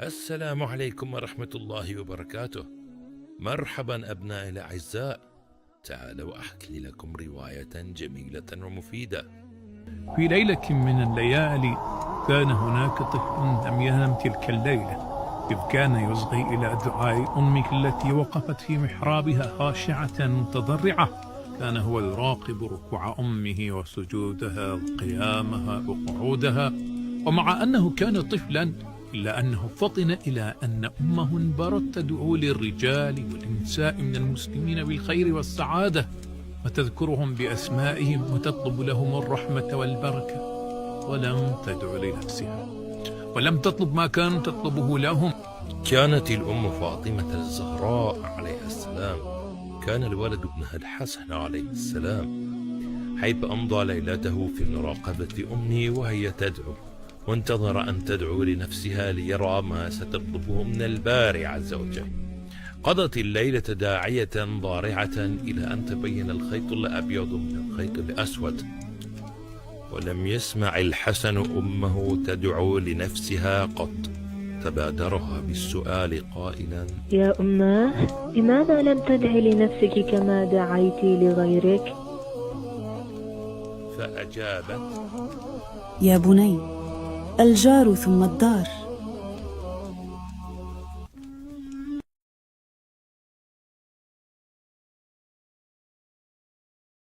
السلام عليكم ورحمة الله وبركاته. مرحبا أبنائي الأعزاء، تعالوا أحكي لكم رواية جميلة ومفيدة. في ليلة من الليالي كان هناك طفل لم ينم تلك الليلة، إذ كان يصغي إلى دعاء أمه التي وقفت في محرابها خاشعة متضرعة. كان هو يراقب ركوع أمه وسجودها وقيامها وقعودها، ومع أنه كان طفلا إلا أنه فطن إلى أن أمه انبرت تدعو للرجال والنساء من المسلمين بالخير والسعادة، وتذكرهم بأسمائهم وتطلب لهم الرحمة والبركة، ولم تدع لنفسها ولم تطلب ما كانوا تطلبه لهم. كانت الأم فاطمة الزهراء عليها السلام، كان الولد ابنها الحسن عليه السلام، حيث أمضى ليلته في مراقبة أمه وهي تدعو، وانتظر أن تدعو لنفسها ليرى ما ستطلبه من الباري عز وجل. قضت الليلة داعية ضارعة إلى أن تبين الخيط الأبيض من الخيط الأسود، ولم يسمع الحسن أمه تدعو لنفسها قط. تبادرها بالسؤال قائلا: يا أماه، لماذا لم تدعي لنفسك كما دعيت لغيرك؟ فأجابت: يا بني، الجار ثم الدار.